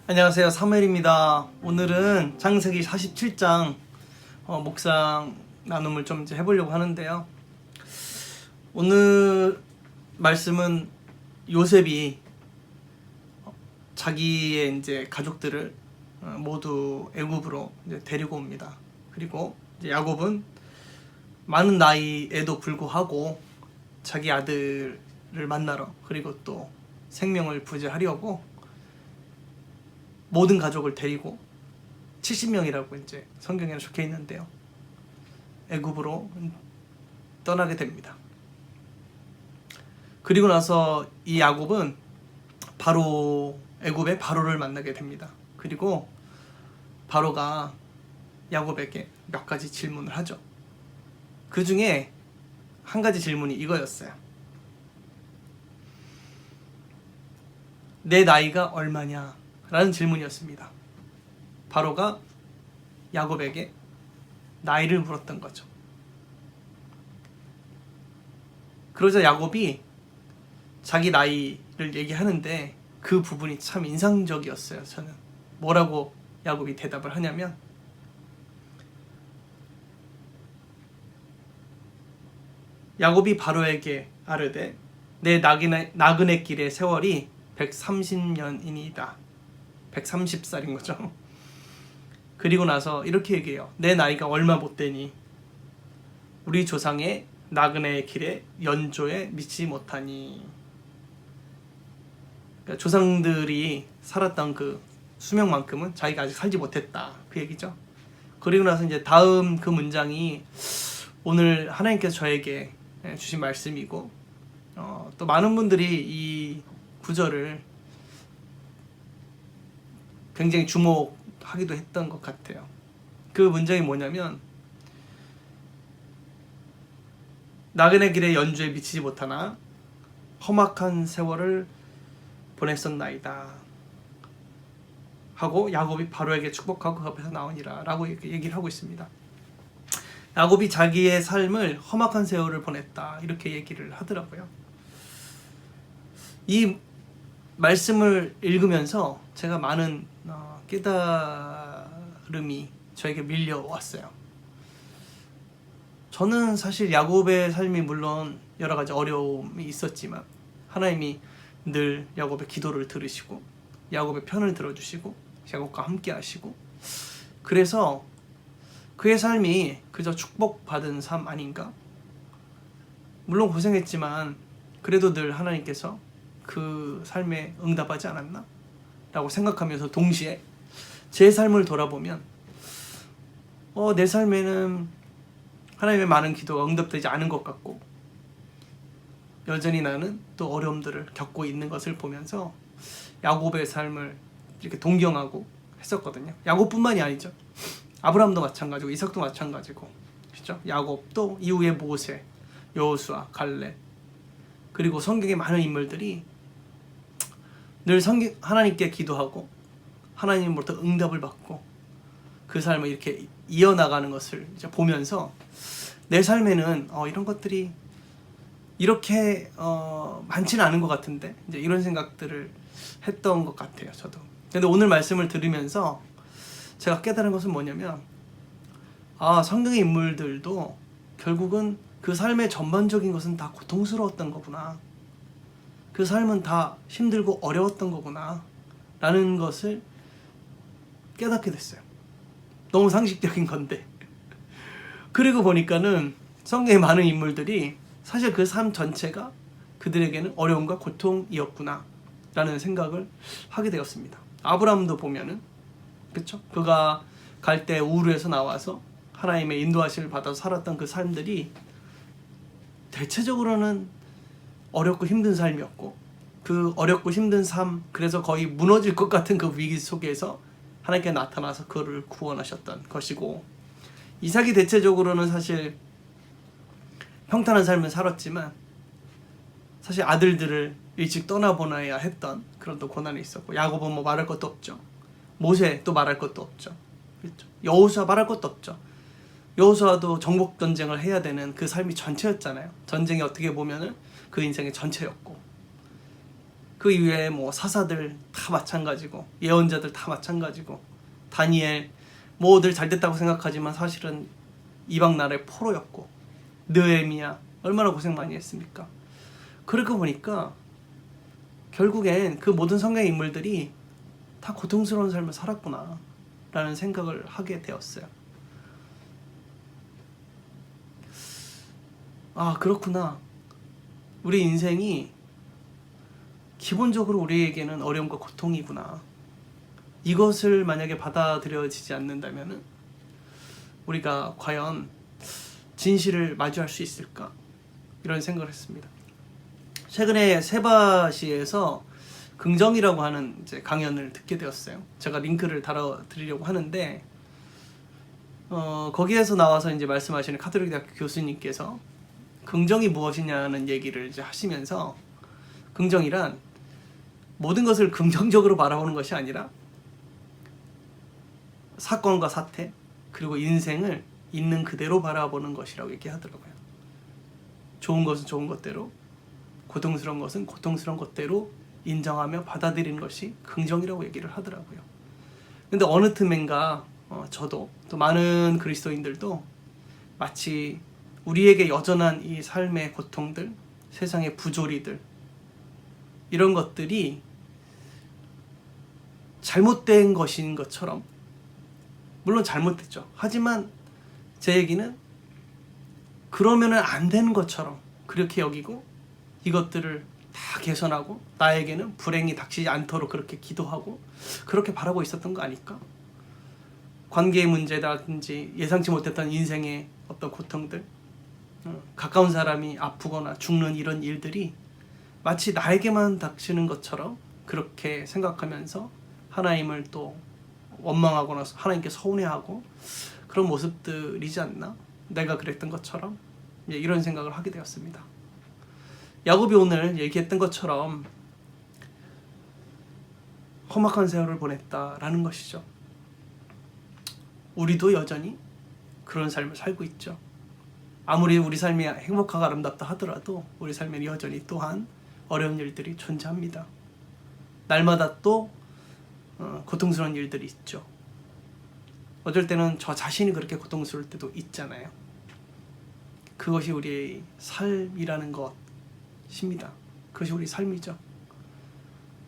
안녕하세요, 사무엘입니다. 오늘은 창세기 47장 묵상 나눔을 좀 이제 해보려고 하는데요. 오늘 말씀은 요셉이 자기의 이제 가족들을 모두 애굽으로 이제 데리고 옵니다. 그리고 이제 야곱은 많은 나이에도 불구하고 자기 아들을 만나러, 그리고 또 생명을 부지하려고 모든 가족을 데리고 70명이라고 이제 성경에 적혀 있는데요. 애굽으로 떠나게 됩니다. 그리고 나서 이 야곱은 바로 애굽의 바로를 만나게 됩니다. 그리고 바로가 야곱에게 몇 가지 질문을 하죠. 그 중에 한 가지 질문이 이거였어요. 내 나이가 얼마냐? 라는 질문이었습니다. 바로가 야곱에게 나이를 물었던 거죠. 그러자 야곱이 자기 나이를 얘기하는데 그 부분이 참 인상적이었어요. 저는 뭐라고 야곱이 대답을 하냐면, 야곱이 바로에게 아르되 내 나그네 길의 세월이 130년이니이다. 130살인 거죠. 그리고 나서 이렇게 얘기해요. 내 나이가 얼마 못 되니 우리 조상의 나그네의 길에 연조에 미치지 못하니. 그러니까 조상들이 살았던 그 수명만큼은 자기가 아직 살지 못했다, 그 얘기죠. 그리고 나서 이제 다음 그 문장이 오늘 하나님께서 저에게 주신 말씀이고, 또 많은 분들이 이 구절을 굉장히 주목하기도 했던 것 같아요. 그 문장이 뭐냐면, 나그네 길의 연주에 미치지 못하나 험악한 세월을 보냈었나이다 하고 야곱이 바로에게 축복하고 그 앞에서 나오니라 라고 얘기를 하고 있습니다. 야곱이 자기의 삶을 험악한 세월을 보냈다, 이렇게 얘기를 하더라고요. 이 말씀을 읽으면서 제가 많은 깨달음이 저에게 밀려왔어요. 저는 사실 야곱의 삶이 물론 여러 가지 어려움이 있었지만 하나님이 늘 야곱의 기도를 들으시고 야곱의 편을 들어주시고 야곱과 함께 하시고, 그래서 그의 삶이 그저 축복받은 삶 아닌가? 물론 고생했지만 그래도 늘 하나님께서 그 삶에 응답하지 않았나? 라고 생각하면서 동시에 제 삶을 돌아보면 내 삶에는 하나님의 많은 기도가 응답되지 않은 것 같고, 여전히 나는 또 어려움들을 겪고 있는 것을 보면서 야곱의 삶을 이렇게 동경하고 했었거든요. 야곱뿐만이 아니죠. 아브라함도 마찬가지고 이삭도 마찬가지고, 그렇죠? 야곱도 이후에 모세, 여호수아, 갈렙, 그리고 성경의 많은 인물들이 늘 하나님께 기도하고 하나님으로부터 응답을 받고 그 삶을 이렇게 이어나가는 것을 이제 보면서 내 삶에는 이런 것들이 이렇게 많지는 않은 것 같은데, 이제 이런 생각들을 했던 것 같아요, 저도. 근데 오늘 말씀을 들으면서 제가 깨달은 것은 뭐냐면, 성경의 인물들도 결국은 그 삶의 전반적인 것은 다 고통스러웠던 거구나, 그 삶은 다 힘들고 어려웠던 거구나 라는 것을 깨닫게 됐어요. 너무 상식적인 건데. 그리고 보니까는 성경의 많은 인물들이 사실 그 삶 전체가 그들에게는 어려움과 고통이었구나 라는 생각을 하게 되었습니다. 아브라함도 보면은, 그쵸? 그가 갈 때 우르에서 나와서 하나님의 인도하심을 받아서 살았던 그 삶들이 대체적으로는 어렵고 힘든 삶이었고, 그 어렵고 힘든 삶, 그래서 거의 무너질 것 같은 그 위기 속에서 하나님께 나타나서 그를 구원하셨던 것이고, 이삭이 대체적으로는 사실 평탄한 삶을 살았지만 사실 아들들을 일찍 떠나보내야 했던 그런 또 고난이 있었고, 야곱은 뭐 말할 것도 없죠. 모세 또 말할 것도 없죠. 그렇죠? 여호수아 말할 것도 없죠. 여호수아도 정복 전쟁을 해야 되는 그 삶이 전체였잖아요. 전쟁이 어떻게 보면은 그 인생의 전체였고, 그 이외에 뭐 사사들 다 마찬가지고 예언자들 다 마찬가지고 다니엘 뭐들 잘됐다고 생각하지만 사실은 이방 나라의 포로였고 느헤미야 얼마나 고생 많이 했습니까? 그러고 보니까 결국엔 그 모든 성경의 인물들이 다 고통스러운 삶을 살았구나 라는 생각을 하게 되었어요. 아, 그렇구나. 우리 인생이 기본적으로 우리에게는 어려움과 고통이구나. 이것을 만약에 받아들여지지 않는다면 우리가 과연 진실을 마주할 수 있을까? 이런 생각을 했습니다. 최근에 세바시에서 긍정이라고 하는 이제 강연을 듣게 되었어요. 제가 링크를 달아드리려고 하는데 거기에서 나와서 이제 말씀하시는 카톨릭 대학교 교수님께서 긍정이 무엇이냐는 얘기를 이제 하시면서 긍정이란 모든 것을 긍정적으로 바라보는 것이 아니라 사건과 사태 그리고 인생을 있는 그대로 바라보는 것이라고 얘기하더라고요. 좋은 것은 좋은 것대로, 고통스러운 것은 고통스러운 것대로 인정하며 받아들이는 것이 긍정이라고 얘기를 하더라고요. 근데 어느 틈엔가 저도 또 많은 그리스도인들도 마치 우리에게 여전한 이 삶의 고통들, 세상의 부조리들 이런 것들이 잘못된 것인 것처럼, 물론 잘못됐죠. 하지만 제 얘기는 그러면은 안 되는 것처럼 그렇게 여기고 이것들을 다 개선하고 나에게는 불행이 닥치지 않도록 그렇게 기도하고 그렇게 바라고 있었던 거 아닐까? 관계의 문제라든지 예상치 못했던 인생의 어떤 고통들, 가까운 사람이 아프거나 죽는 이런 일들이 마치 나에게만 닥치는 것처럼 그렇게 생각하면서 하나님을 또 원망하거나 하나님께 서운해하고 그런 모습들이지 않나? 내가 그랬던 것처럼 이런 생각을 하게 되었습니다. 야곱이 오늘 얘기했던 것처럼 험악한 세월을 보냈다라는 것이죠. 우리도 여전히 그런 삶을 살고 있죠. 아무리 우리 삶이 행복하고 아름답다 하더라도 우리 삶에는 여전히 또한 어려운 일들이 존재합니다. 날마다 또 고통스러운 일들이 있죠. 어쩔 때는 저 자신이 그렇게 고통스러울 때도 있잖아요. 그것이 우리의 삶이라는 것입니다. 그것이 우리 삶이죠.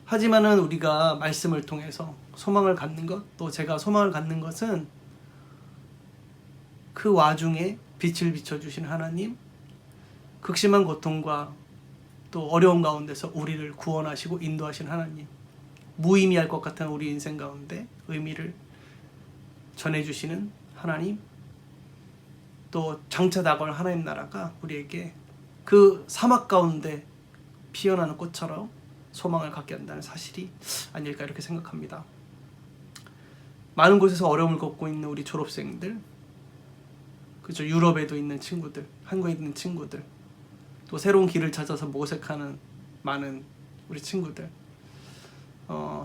하지만은 우리가 말씀을 통해서 소망을 갖는 것, 또 제가 소망을 갖는 것은 그 와중에 빛을 비춰주신 하나님, 극심한 고통과 또 어려움 가운데서 우리를 구원하시고 인도하신 하나님, 무의미할 것 같은 우리 인생 가운데 의미를 전해주시는 하나님, 또 장차 다가올 하나님 나라가 우리에게 그 사막 가운데 피어나는 꽃처럼 소망을 갖게 한다는 사실이 아닐까 이렇게 생각합니다. 많은 곳에서 어려움을 겪고 있는 우리 졸업생들, 그죠? 유럽에도 있는 친구들, 한국에 있는 친구들, 또 새로운 길을 찾아서 모색하는 많은 우리 친구들,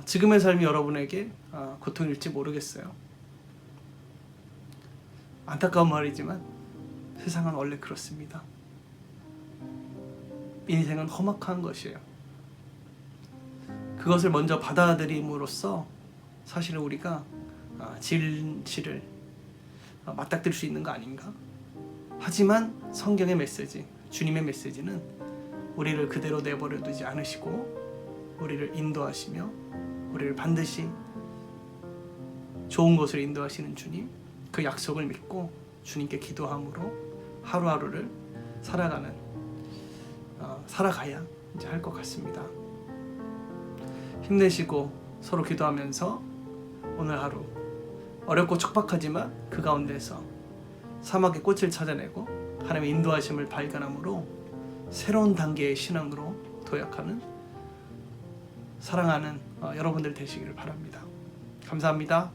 지금의 삶이 여러분에게 고통일지 모르겠어요. 안타까운 말이지만 세상은 원래 그렇습니다. 인생은 험악한 것이에요. 그것을 먼저 받아들임으로써 사실은 우리가 진실을 맞닥뜨릴 수 있는 거 아닌가? 하지만 성경의 메시지, 주님의 메시지는 우리를 그대로 내버려 두지 않으시고 우리를 인도하시며 우리를 반드시 좋은 곳으로 인도하시는 주님, 그 약속을 믿고 주님께 기도함으로 하루하루를 살아가야 이제 할 것 같습니다. 힘내시고 서로 기도하면서 오늘 하루 어렵고 촉박하지만 그 가운데서 사막의 꽃을 찾아내고 하나님의 인도하심을 발견함으로 새로운 단계의 신앙으로 도약하는 사랑하는 여러분들 되시기를 바랍니다. 감사합니다.